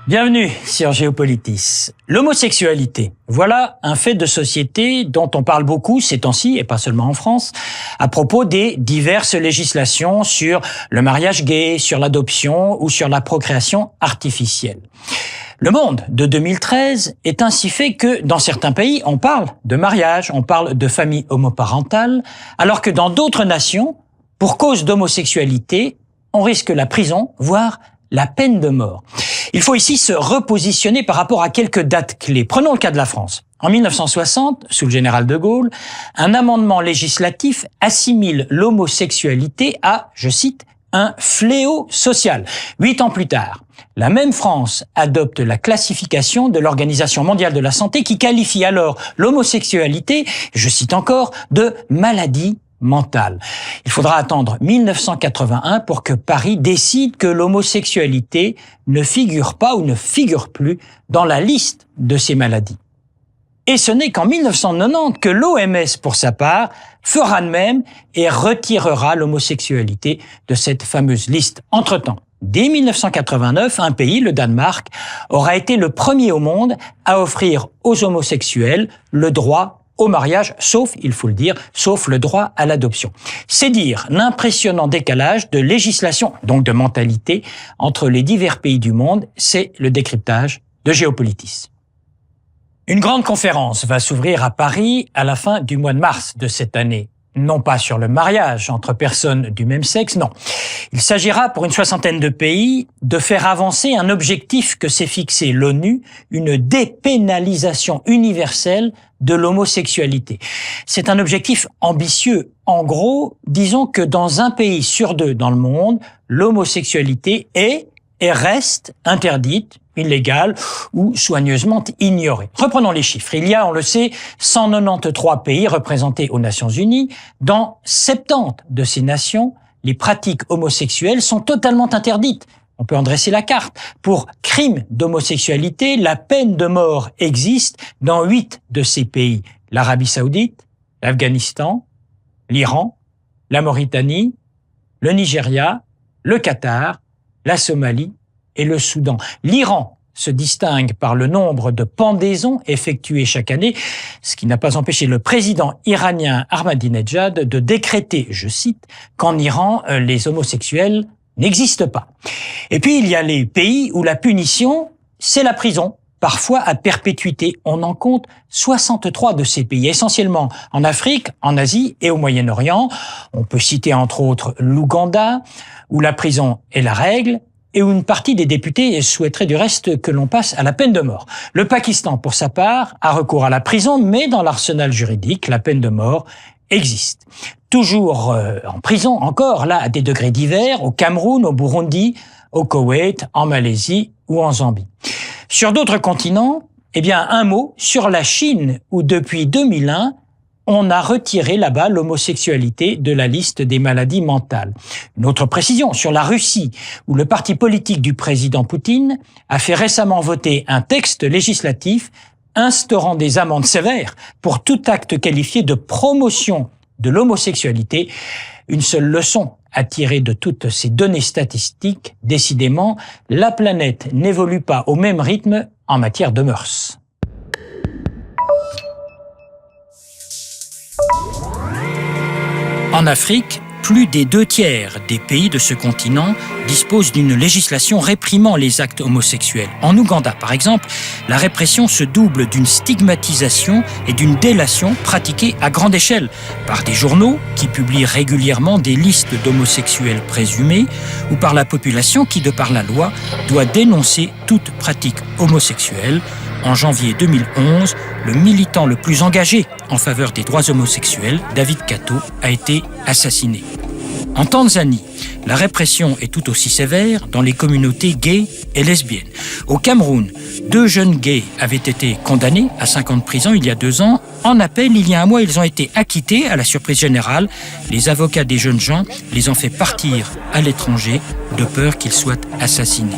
Bienvenue sur Géopolitis. L'homosexualité, voilà un fait de société dont on parle beaucoup ces temps-ci, et pas seulement en France, à propos des diverses législations sur le mariage gay, sur l'adoption ou sur la procréation artificielle. Le monde de 2013 est ainsi fait que dans certains pays, on parle de mariage, on parle de famille homoparentale, alors que dans d'autres nations, pour cause d'homosexualité, on risque la prison, voire la peine de mort. Il faut ici se repositionner par rapport à quelques dates clés. Prenons le cas de la France. En 1960, sous le général de Gaulle, un amendement législatif assimile l'homosexualité à, je cite, un fléau social. 8 ans plus tard, la même France adopte la classification de l'Organisation mondiale de la santé qui qualifie alors l'homosexualité, je cite encore, de maladie mentale. Il faudra attendre 1981 pour que Paris décide que l'homosexualité ne figure pas ou ne figure plus dans la liste de ces maladies. Et ce n'est qu'en 1990 que l'OMS, pour sa part, fera de même et retirera l'homosexualité de cette fameuse liste. Entre-temps, dès 1989, un pays, le Danemark, aura été le premier au monde à offrir aux homosexuels le droit au mariage, sauf, il faut le dire, sauf le droit à l'adoption. C'est dire l'impressionnant décalage de législation, donc de mentalité, entre les divers pays du monde. C'est le décryptage de Géopolitis. Une grande conférence va s'ouvrir à Paris à la fin du mois de mars de cette année. Non pas sur le mariage entre personnes du même sexe, non. Il s'agira pour une soixantaine de pays de faire avancer un objectif que s'est fixé l'ONU, une dépénalisation universelle de l'homosexualité. C'est un objectif ambitieux. En gros, disons que dans un pays sur 2 dans le monde, l'homosexualité est et reste interdite, illégale ou soigneusement ignorée. Reprenons les chiffres. Il y a, on le sait, 193 pays représentés aux Nations Unies. Dans 70 de ces nations, les pratiques homosexuelles sont totalement interdites. On peut en dresser la carte. Pour crime d'homosexualité, la peine de mort existe dans 8 de ces pays. L'Arabie Saoudite, l'Afghanistan, l'Iran, la Mauritanie, le Nigeria, le Qatar, la Somalie et le Soudan. L'Iran se distingue par le nombre de pendaisons effectuées chaque année, ce qui n'a pas empêché le président iranien Ahmadinejad de décréter, je cite, qu'en Iran, les homosexuels n'existent pas. Et puis, il y a les pays où la punition, c'est la prison, parfois à perpétuité. On en compte 63 de ces pays, essentiellement en Afrique, en Asie et au Moyen-Orient. On peut citer entre autres l'Ouganda, où la prison est la règle, et où une partie des députés souhaiterait du reste que l'on passe à la peine de mort. Le Pakistan, pour sa part, a recours à la prison, mais dans l'arsenal juridique, la peine de mort existe. Toujours en prison, encore, là, à des degrés divers, au Cameroun, au Burundi, au Koweït, en Malaisie ou en Zambie. Sur d'autres continents, un mot sur la Chine, où depuis 2001, on a retiré là-bas l'homosexualité de la liste des maladies mentales. Une autre précision sur la Russie, où le parti politique du président Poutine a fait récemment voter un texte législatif instaurant des amendes sévères pour tout acte qualifié de promotion de l'homosexualité. Une seule leçon à tirer de toutes ces données statistiques, décidément, la planète n'évolue pas au même rythme en matière de mœurs. En Afrique, plus des 2/3 des pays de ce continent disposent d'une législation réprimant les actes homosexuels. En Ouganda, par exemple, la répression se double d'une stigmatisation et d'une délation pratiquées à grande échelle par des journaux qui publient régulièrement des listes d'homosexuels présumés ou par la population qui, de par la loi, doit dénoncer toute pratique homosexuelle. En janvier 2011, le militant le plus engagé en faveur des droits homosexuels, David Kato, a été assassiné. En Tanzanie, la répression est tout aussi sévère dans les communautés gays et lesbiennes. Au Cameroun, 2 jeunes gays avaient été condamnés à 5 ans de prison il y a 2 ans. En appel, il y a un mois, ils ont été acquittés à la surprise générale. Les avocats des jeunes gens les ont fait partir à l'étranger de peur qu'ils soient assassinés.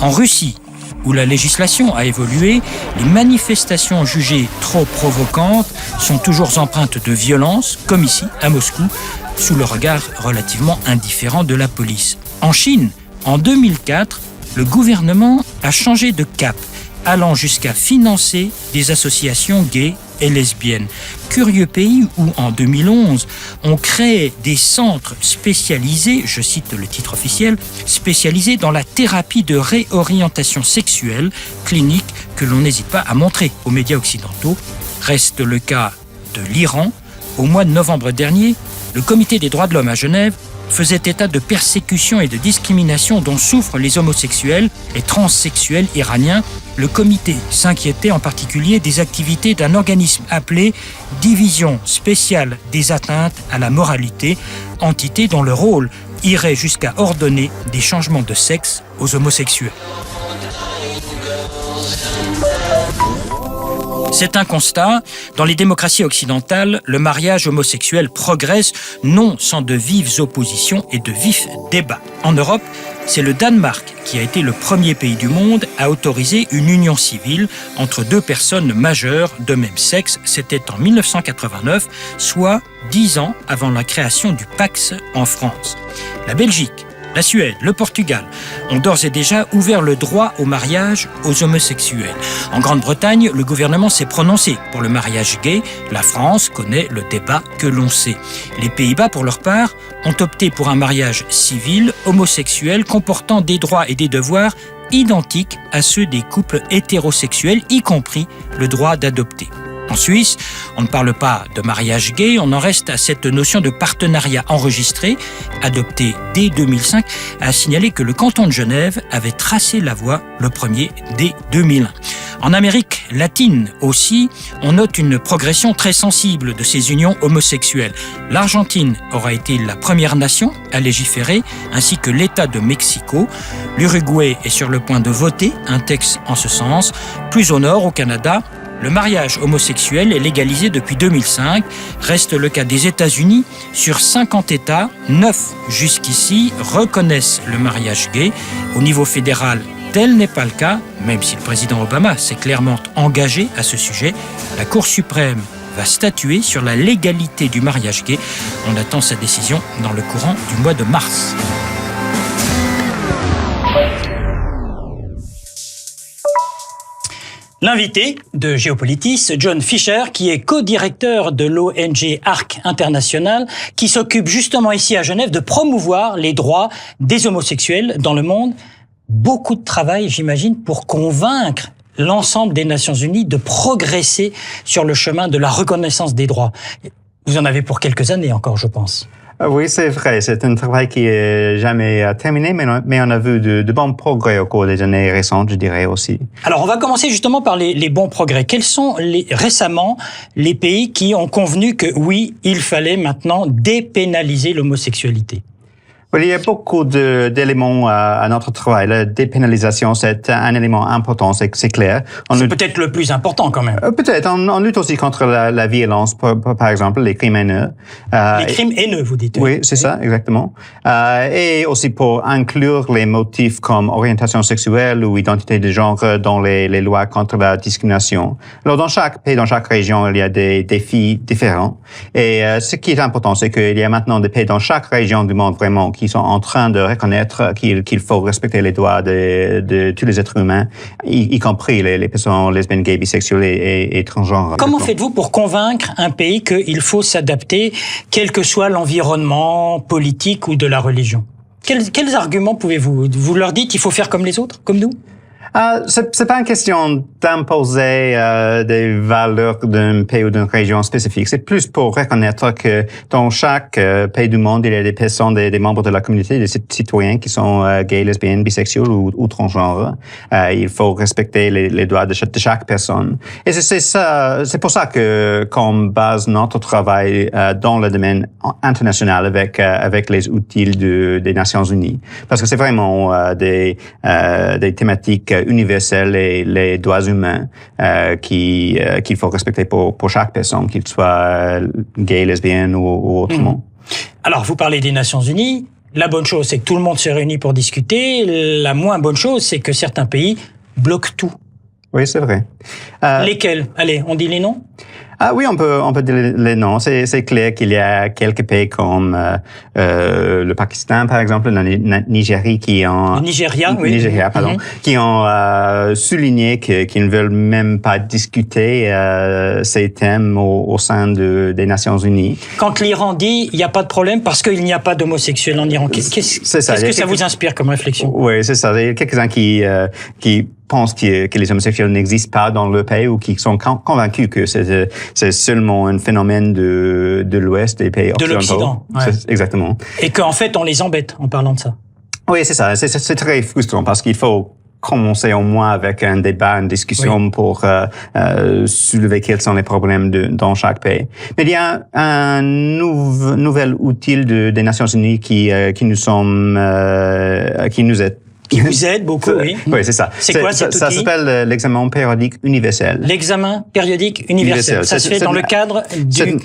En Russie, où la législation a évolué, les manifestations jugées trop provocantes sont toujours empreintes de violence, comme ici, à Moscou, sous le regard relativement indifférent de la police. En Chine, en 2004, le gouvernement a changé de cap, allant jusqu'à financer des associations gays et lesbiennes. Curieux pays où, en 2011, on crée des centres spécialisés, je cite le titre officiel, spécialisés dans la thérapie de réorientation sexuelle clinique que l'on n'hésite pas à montrer aux médias occidentaux. Reste le cas de l'Iran. Au mois de novembre dernier, le Comité des droits de l'homme à Genève faisait état de persécutions et de discriminations dont souffrent les homosexuels et transsexuels iraniens. Le comité s'inquiétait en particulier des activités d'un organisme appelé Division spéciale des atteintes à la moralité, entité dont le rôle irait jusqu'à ordonner des changements de sexe aux homosexuels. C'est un constat. Dans les démocraties occidentales, le mariage homosexuel progresse, non sans de vives oppositions et de vifs débats. En Europe, c'est le Danemark qui a été le premier pays du monde à autoriser une union civile entre deux personnes majeures de même sexe. C'était en 1989, soit 10 ans avant la création du Pacs en France. La Belgique, la Suède, le Portugal ont d'ores et déjà ouvert le droit au mariage aux homosexuels. En Grande-Bretagne, le gouvernement s'est prononcé pour le mariage gay. La France connaît le débat que l'on sait. Les Pays-Bas, pour leur part, ont opté pour un mariage civil homosexuel comportant des droits et des devoirs identiques à ceux des couples hétérosexuels, y compris le droit d'adopter. En Suisse, on ne parle pas de mariage gay, on en reste à cette notion de partenariat enregistré, adoptée dès 2005, à signaler que le canton de Genève avait tracé la voie le premier dès 2001. En Amérique latine aussi, on note une progression très sensible de ces unions homosexuelles. L'Argentine aura été la première nation à légiférer, ainsi que l'État de Mexico. L'Uruguay est sur le point de voter un texte en ce sens. Plus au nord, au Canada, le mariage homosexuel est légalisé depuis 2005. Reste le cas des États-Unis. Sur 50 États, 9 jusqu'ici reconnaissent le mariage gay. Au niveau fédéral, tel n'est pas le cas, même si le président Obama s'est clairement engagé à ce sujet. La Cour suprême va statuer sur la légalité du mariage gay. On attend sa décision dans le courant du mois de mars. L'invité de Géopolitis, John Fisher, qui est co-directeur de l'ONG ARC International, qui s'occupe justement ici à Genève de promouvoir les droits des homosexuels dans le monde. Beaucoup de travail, j'imagine, pour convaincre l'ensemble des Nations Unies de progresser sur le chemin de la reconnaissance des droits. Vous en avez pour quelques années encore, je pense. Oui, c'est vrai. C'est un travail qui est jamais terminé, mais on a vu de bons progrès au cours des années récentes, je dirais aussi. Alors, on va commencer justement par les bons progrès. Quels sont récemment les pays qui ont convenu que oui, il fallait maintenant dépénaliser l'homosexualité? Il y a beaucoup d'éléments à notre travail. La dépénalisation, c'est un élément important, c'est clair. C'est peut-être le plus important quand même. Peut-être. On lutte aussi contre la violence, par exemple, les crimes haineux. Les crimes haineux, vous dites. Oui, c'est ça, exactement. Et aussi pour inclure les motifs comme orientation sexuelle ou identité de genre dans les lois contre la discrimination. Alors, dans chaque pays, dans chaque région, il y a des défis différents. Et ce qui est important, c'est qu'il y a maintenant des pays dans chaque région du monde vraiment qui sont en train de reconnaître qu'il faut respecter les droits de tous les êtres humains, y compris les personnes lesbiennes, gays, bisexuelles et transgenres. Comment faites-vous pour convaincre un pays qu'il faut s'adapter, quel que soit l'environnement politique ou de la religion? Quels arguments vous leur dites, il faut faire comme les autres, comme nous? C'est pas une question d'imposer des valeurs d'un pays ou d'une région spécifique. C'est plus pour reconnaître que dans chaque pays du monde, il y a des personnes, des membres de la communauté, des citoyens qui sont gays, lesbiennes, bisexuels ou transgenres. Il faut respecter les droits de chaque personne. Et c'est pour ça que qu'on base notre travail dans le domaine international avec les outils des Nations Unies, parce que c'est vraiment des thématiques universelles et les droits humains qu'il faut respecter pour chaque personne, qu'il soit gay, lesbienne ou autrement. Alors, vous parlez des Nations Unies. La bonne chose, c'est que tout le monde se réunit pour discuter. La moins bonne chose, c'est que certains pays bloquent tout. Oui, c'est vrai. Lesquels? Allez, on dit les noms? Ah oui, on peut dire les noms. C'est clair qu'il y a quelques pays comme le Pakistan, par exemple, le Nigeria qui ont... Le Nigeria, oui. Nigeria, pardon. Qui ont souligné qu'ils ne veulent même pas discuter ces thèmes au sein des Nations Unies. Quand l'Iran dit il n'y a pas de problème parce qu'il n'y a pas d'homosexuels en Iran, qu'est-ce que ça vous inspire comme réflexion? Oui, c'est ça. Il y a quelques-uns qui pensent que les homosexuels n'existent pas dans le pays ou qui sont convaincus que c'est seulement un phénomène de l'Ouest des pays occidentaux. De l'Occident. Ouais. Exactement. Et qu'en fait, on les embête en parlant de ça. Oui, c'est ça. C'est très frustrant parce qu'il faut commencer au moins avec un débat, une discussion pour soulever quels sont les problèmes dans chaque pays. Mais il y a un nouvel outil des Nations Unies qui nous aide. Qui vous aide beaucoup, oui. Oui, c'est ça. C'est quoi cet outil? Ça s'appelle l'examen périodique universel. L'examen périodique universel. Ça se fait dans le cadre du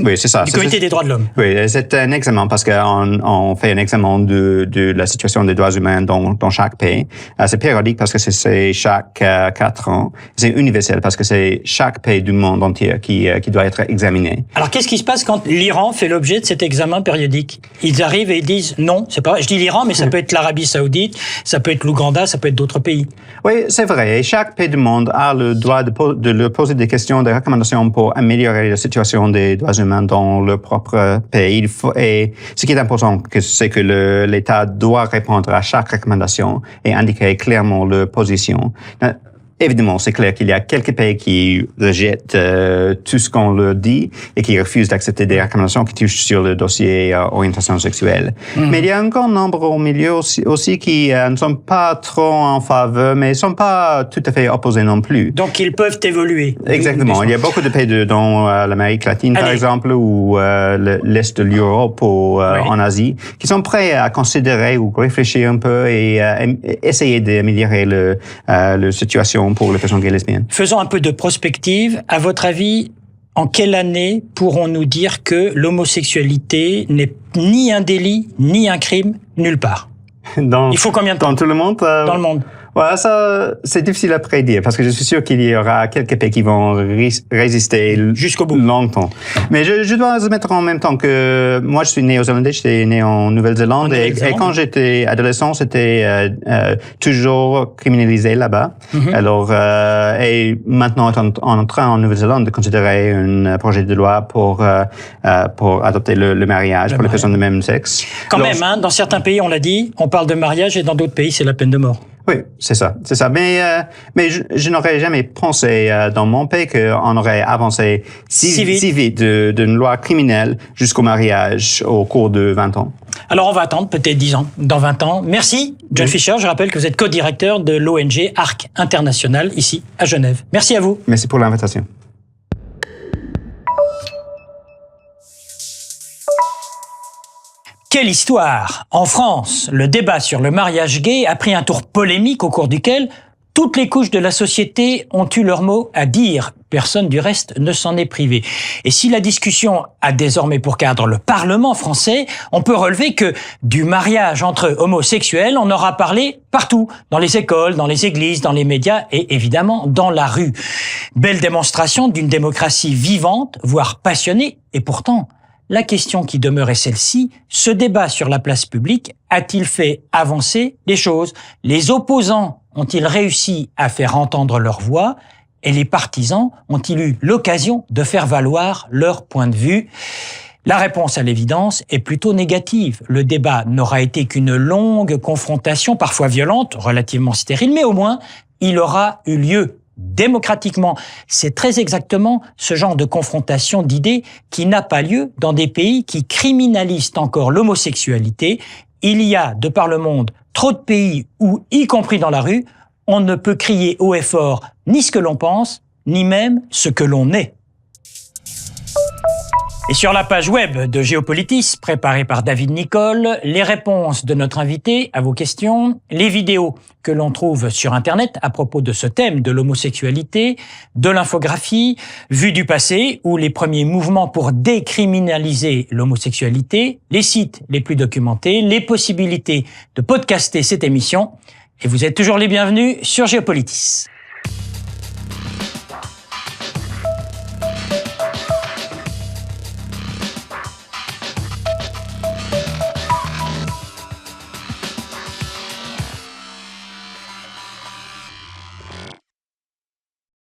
Comité des droits de l'homme. Oui, c'est un examen parce qu'on fait un examen de la situation des droits humains dans chaque pays. C'est périodique parce que c'est chaque 4 ans. C'est universel parce que c'est chaque pays du monde entier qui doit être examiné. Alors, qu'est-ce qui se passe quand l'Iran fait l'objet de cet examen périodique? Ils arrivent et ils disent non, c'est pas vrai. Je dis l'Iran, mais ça peut être l'Arabie Saoudite, ça peut être l'Ouganda, ça peut être d'autres pays. Oui, c'est vrai. Et chaque pays du monde a le droit de leur poser des questions, des recommandations pour améliorer la situation des droits humains dans leur propre pays. Et ce qui est important, c'est que l'État doit répondre à chaque recommandation et indiquer clairement leur position. Évidemment, c'est clair qu'il y a quelques pays qui rejettent tout ce qu'on leur dit et qui refusent d'accepter des recommandations qui touchent sur le dossier orientation sexuelle. Mais il y a un grand nombre au milieu aussi qui ne sont pas trop en faveur, mais ne sont pas tout à fait opposés non plus. Donc, ils peuvent évoluer. Exactement. Il y a beaucoup de pays dans l'Amérique latine, par exemple, ou l'Est de l'Europe ou en Asie, qui sont prêts à considérer ou réfléchir un peu et essayer d'améliorer la situation pour les personnes gays et lesbiennes. Faisons un peu de prospective. À votre avis, en quelle année pourrons-nous dire que l'homosexualité n'est ni un délit, ni un crime, nulle part? Il faut combien de temps? Dans tout le monde? Dans le monde. Voilà, ça, c'est difficile à prédire parce que je suis sûr qu'il y aura quelques pays qui vont résister jusqu'au bout longtemps. Mais je dois admettre en même temps que moi, je suis néo-zélandais, j'étais né en Nouvelle-Zélande et quand j'étais adolescent, c'était toujours criminalisé là-bas. Alors, et maintenant, on est en train en Nouvelle-Zélande de considérer un projet de loi pour adopter le mariage pour les personnes de même sexe. Quand même, hein, dans certains pays, on l'a dit, on parle de mariage et dans d'autres pays, c'est la peine de mort. Oui, c'est ça. Mais je n'aurais jamais pensé dans mon pays qu'on aurait avancé si vite d'une loi criminelle jusqu'au mariage au cours de 20 ans. Alors on va attendre peut-être 10 ans, dans 20 ans. Merci, John Fisher. Je rappelle que vous êtes co-directeur de l'ONG ARC International ici à Genève. Merci à vous. Merci pour l'invitation. Quelle histoire! En France, le débat sur le mariage gay a pris un tour polémique au cours duquel toutes les couches de la société ont eu leur mot à dire. Personne du reste ne s'en est privé. Et si la discussion a désormais pour cadre le Parlement français, on peut relever que du mariage entre homosexuels, on aura parlé partout, dans les écoles, dans les églises, dans les médias et évidemment dans la rue. Belle démonstration d'une démocratie vivante, voire passionnée, et pourtant, la question qui demeure est celle-ci, ce débat sur la place publique a-t-il fait avancer les choses? Les opposants ont-ils réussi à faire entendre leur voix? Et les partisans ont-ils eu l'occasion de faire valoir leur point de vue? La réponse à l'évidence est plutôt négative. Le débat n'aura été qu'une longue confrontation, parfois violente, relativement stérile, mais au moins, il aura eu lieu. Démocratiquement, c'est très exactement ce genre de confrontation d'idées qui n'a pas lieu dans des pays qui criminalisent encore l'homosexualité. Il y a, de par le monde, trop de pays où, y compris dans la rue, on ne peut crier haut et fort ni ce que l'on pense, ni même ce que l'on est. Et sur la page web de Géopolitis, préparée par David Nicole, les réponses de notre invité à vos questions, les vidéos que l'on trouve sur Internet à propos de ce thème de l'homosexualité, de l'infographie, vue du passé ou les premiers mouvements pour décriminaliser l'homosexualité, les sites les plus documentés, les possibilités de podcaster cette émission. Et vous êtes toujours les bienvenus sur Géopolitis.